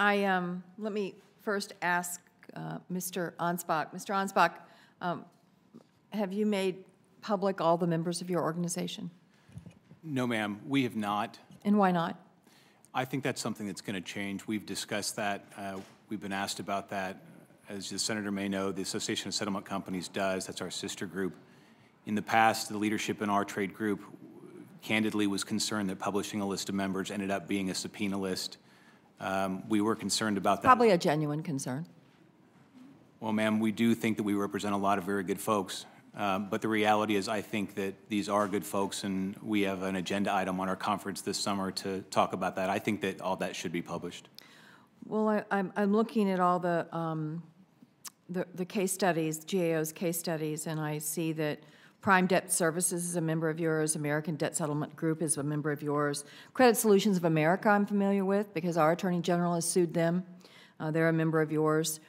Let me first ask Mr. Ansbach. Mr. Ansbach, have you made public all the members of your organization? No, ma'am, we have not. And why not? I think that's something that's going to change. We've discussed that. We've been asked about that. As the Senator may know, the Association of Settlement Companies does. That's our sister group. In the past, the leadership in our trade group candidly was concerned that publishing a list of members ended up being a subpoena list. We were concerned about that. Probably a genuine concern. Well, ma'am, we do think that we represent a lot of very good folks. But the reality is I think that these are good folks, and we have an agenda item on our conference this summer to talk about that. I think that all that should be published. Well, I'm looking at all the case studies, GAO's case studies, and I see that Prime Debt Services is a member of yours, American Debt Settlement Group is a member of yours. Credit Solutions of America I'm familiar with because our Attorney General has sued them. They're a member of yours.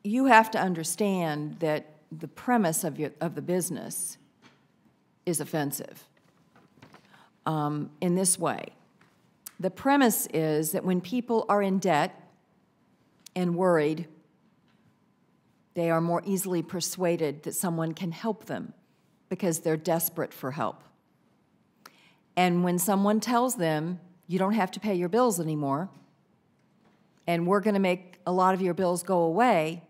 You have to understand that the premise of the business is offensive in this way. The premise is that when people are in debt and worried, they are more easily persuaded that someone can help them because they're desperate for help. And when someone tells them, you don't have to pay your bills anymore, and we're going to make a lot of your bills go away,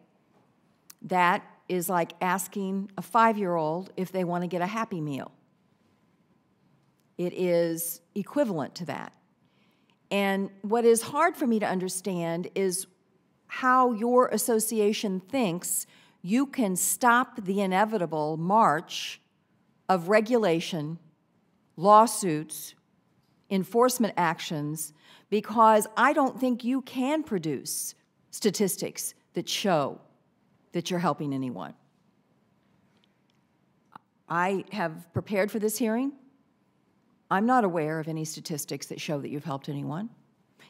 that is like asking a 5-year-old if they want to get a Happy Meal. It is equivalent to that. And what is hard for me to understand is how your association thinks you can stop the inevitable march of regulation, lawsuits, enforcement actions, because I don't think you can produce statistics that show that you're helping anyone. I have prepared for this hearing. I'm not aware of any statistics that show that you've helped anyone.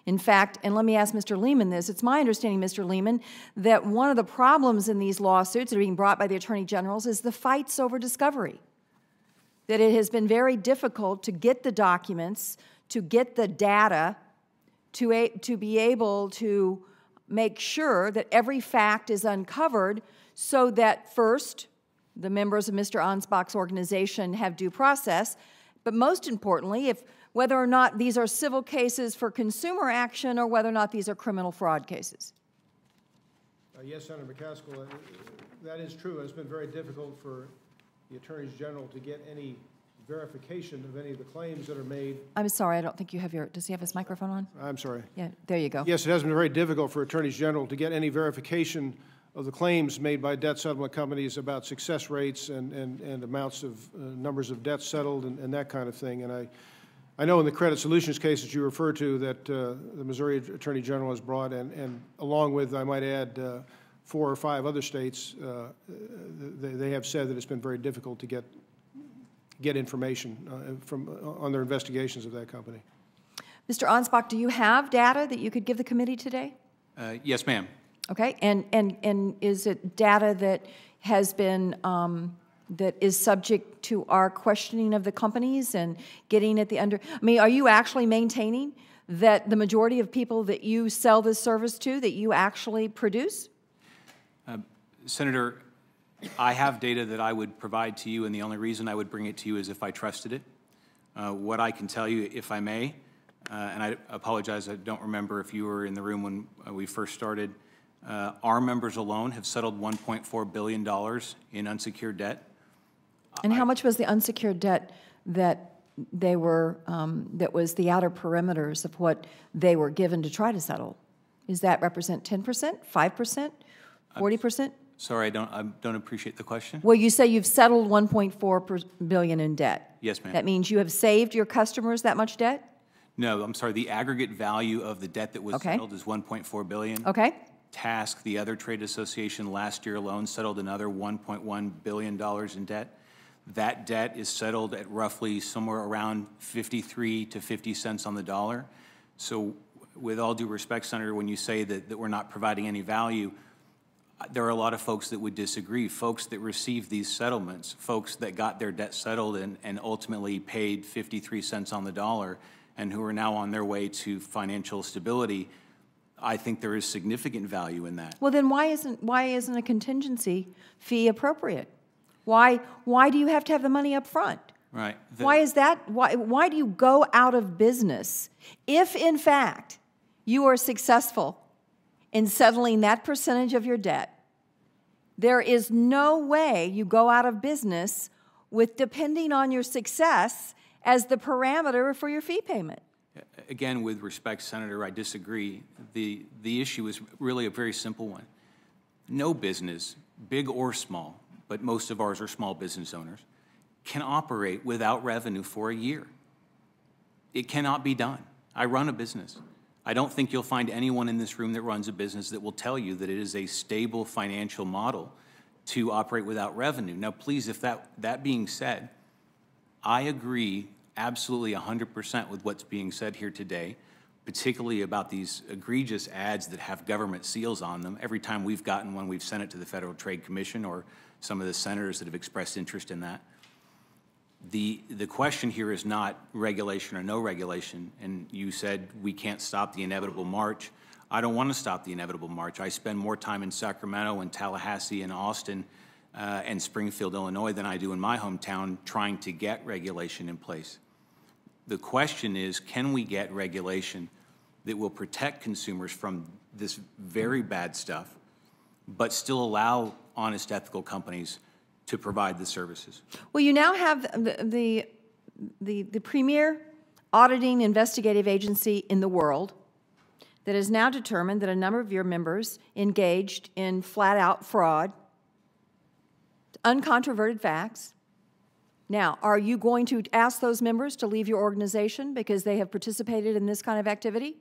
In fact, and let me ask Mr. Lehman this, it's my understanding, Mr. Lehman, that one of the problems in these lawsuits that are being brought by the Attorney Generals is the fights over discovery. That it has been very difficult to get the documents, to get the data, to be able to make sure that every fact is uncovered so that first, the members of Mr. Ansbach's organization have due process, but most importantly, whether or not these are civil cases for consumer action or whether or not these are criminal fraud cases. Yes, Senator McCaskill, that is true. It's been very difficult for the attorneys general to get any verification of any of the claims that are made. I'm sorry, I don't think you have does he have his microphone on? I'm sorry. Yeah, there you go. Yes, it has been very difficult for attorneys general to get any verification of the claims made by debt settlement companies about success rates and amounts of numbers of debts settled and that kind of thing. And I know in the credit solutions case that you refer to that the Missouri Attorney General has brought, and along with, I might add, 4 or 5 other states, they have said that it's been very difficult to get information on their investigations of that company. Mr. Ansbach, do you have data that you could give the committee today? Yes, ma'am. Okay, and is it data that has been that is subject to our questioning of the companies and getting at the I mean, are you actually maintaining that the majority of people that you sell this service to, that you actually produce? Senator, I have data that I would provide to you, and the only reason I would bring it to you is if I trusted it. What I can tell you, if I may, and I apologize, I don't remember if you were in the room when we first started, our members alone have settled $1.4 billion in unsecured debt. And how much was the unsecured debt that they were, that was the outer perimeters of what they were given to try to settle? Does that represent 10%, 5%, 40%? Sorry, I don't appreciate the question. Well, you say you've settled $1.4 billion in debt. Yes, ma'am. That means you have saved your customers that much debt? No, I'm sorry. The aggregate value of the debt that was settled is $1.4 billion. Okay. Task, the other trade association, last year alone settled another $1.1 billion in debt. That debt is settled at roughly somewhere around 53 to 50 cents on the dollar. So with all due respect, Senator, when you say that we're not providing any value, there are a lot of folks that would disagree. Folks that received these settlements, folks that got their debt settled and ultimately paid 53 cents on the dollar, and who are now on their way to financial stability, I think there is significant value in that. Well, then why isn't a contingency fee appropriate? Why do you have to have the money up front? Right. Why is that? Why do you go out of business if, in fact, you are successful in settling that percentage of your debt? There is no way you go out of business with depending on your success as the parameter for your fee payment. Again, with respect, Senator, I disagree. The issue is really a very simple one. No business, big or small, but most of ours are small business owners, can operate without revenue for a year. It cannot be done. I run a business. I don't think you'll find anyone in this room that runs a business that will tell you that it is a stable financial model to operate without revenue. Now, please, if that being said, I agree absolutely 100% with what's being said here today, particularly about these egregious ads that have government seals on them. Every time we've gotten one, we've sent it to the Federal Trade Commission or some of the senators that have expressed interest in that. The question here is not regulation or no regulation, and you said we can't stop the inevitable march. I don't want to stop the inevitable march. I spend more time in Sacramento and Tallahassee and Austin and Springfield, Illinois than I do in my hometown trying to get regulation in place. The question is, can we get regulation that will protect consumers from this very bad stuff, but still allow honest, ethical companies to provide the services? Well, you now have the premier auditing investigative agency in the world that has now determined that a number of your members engaged in flat-out fraud, uncontroverted facts. Now, are you going to ask those members to leave your organization because they have participated in this kind of activity?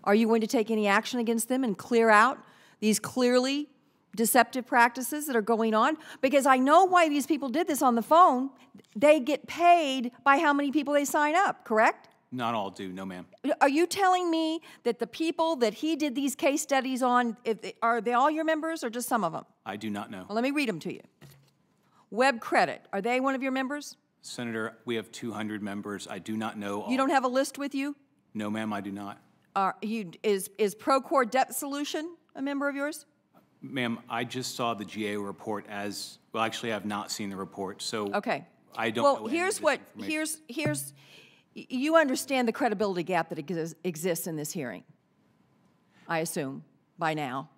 Are you going to take any action against them and clear out these clearly deceptive practices that are going on? Because I know why these people did this on the phone. They get paid by how many people they sign up, correct? Not all do, no ma'am. Are you telling me that the people that he did these case studies on, are they all your members or just some of them? I do not know. Well, let me read them to you. Web Credit, are they one of your members? Senator, we have 200 members. I do not know all. You don't have a list with you? No, ma'am, I do not. Is Procore Debt Solution a member of yours? Ma'am, I just saw the GAO report as, well, actually, I have not seen the report, so okay. I don't know Well, any here's of what, this here's, you understand the credibility gap that exists in this hearing, I assume, by now.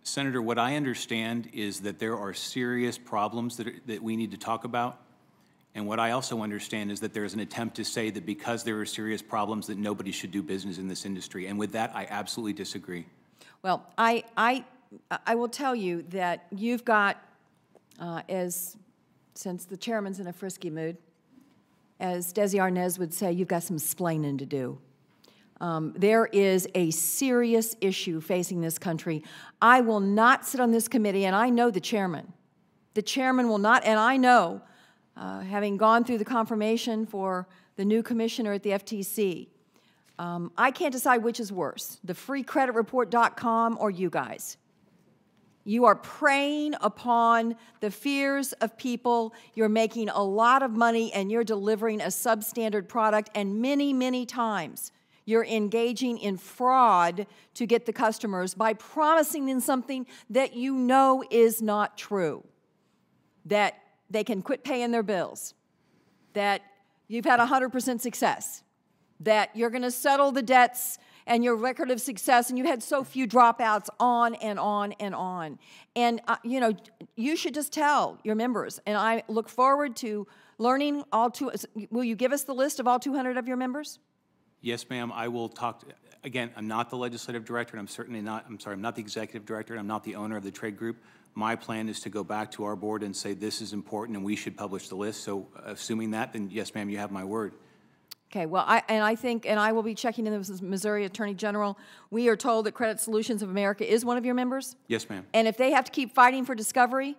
Senator, what I understand is that there are serious problems that we need to talk about. And what I also understand is that there is an attempt to say that because there are serious problems that nobody should do business in this industry. And with that, I absolutely disagree. Well, I will tell you that you've got, since the chairman's in a frisky mood, as Desi Arnaz would say, you've got some splaining to do. There is a serious issue facing this country. I will not sit on this committee, and I know the chairman. The chairman will not, and I know, having gone through the confirmation for the new commissioner at the FTC, I can't decide which is worse, the freecreditreport.com or you guys. You are preying upon the fears of people. You're making a lot of money, and you're delivering a substandard product, and many, many times you're engaging in fraud to get the customers by promising them something that you know is not true, that they can quit paying their bills, that you've had 100% success, that you're going to settle the debts and your record of success, and you had so few dropouts, on and on and on. And, you know, you should just tell your members, and I look forward to learning will you give us the list of all 200 of your members? Yes, ma'am, I will talk to, again, I'm not the legislative director, and I'm certainly not, I'm not the executive director, and I'm not the owner of the trade group. My plan is to go back to our board and say this is important and we should publish the list. So assuming that, then yes, ma'am, you have my word. Okay, well, I will be checking in with the Missouri Attorney General. We are told that Credit Solutions of America is one of your members. Yes, ma'am. And if they have to keep fighting for discovery,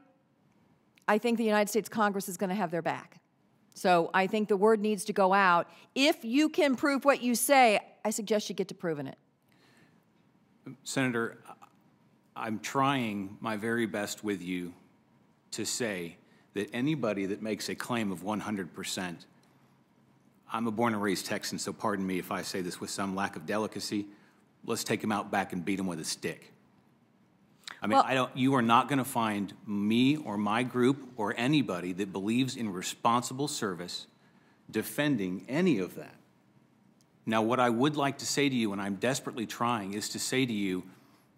I think the United States Congress is going to have their back. So I think the word needs to go out. If you can prove what you say, I suggest you get to proving it. Senator, I'm trying my very best with you to say that anybody that makes a claim of 100% I'm a born and raised Texan, so pardon me if I say this with some lack of delicacy. Let's take him out back and beat him with a stick. I mean, Well, you are not going to find me or my group or anybody that believes in responsible service defending any of that. Now, what I would like to say to you, and I'm desperately trying, is to say to you,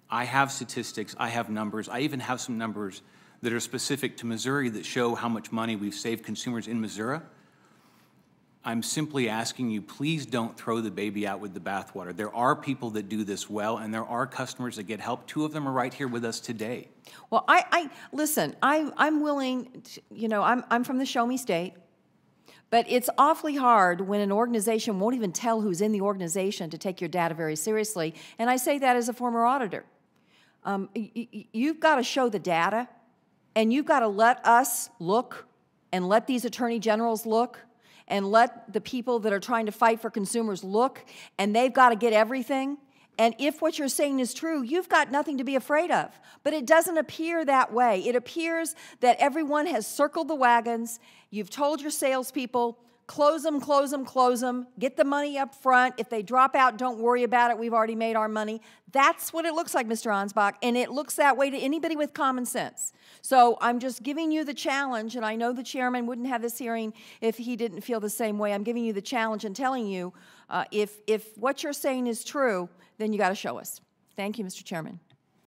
I have statistics, I have numbers, I even have some numbers that are specific to Missouri that show how much money we've saved consumers in Missouri. I'm simply asking you, please don't throw the baby out with the bathwater. There are people that do this well, and there are customers that get help. 2 of them are right here with us today. Well, listen, I'm willing to, you know, I'm from the Show Me State, but it's awfully hard when an organization won't even tell who's in the organization to take your data very seriously, and I say that as a former auditor. You've got to show the data, and you've got to let us look and let these attorney generals look and let the people that are trying to fight for consumers look, and they've got to get everything. And if what you're saying is true, you've got nothing to be afraid of. But it doesn't appear that way. It appears that everyone has circled the wagons. You've told your salespeople, close them, close them, close them. Get the money up front. If they drop out, don't worry about it. We've already made our money. That's what it looks like, Mr. Ansbach, and it looks that way to anybody with common sense. So I'm just giving you the challenge, and I know the chairman wouldn't have this hearing if he didn't feel the same way. I'm giving you the challenge and telling you if what you're saying is true, then you got to show us. Thank you, Mr. Chairman.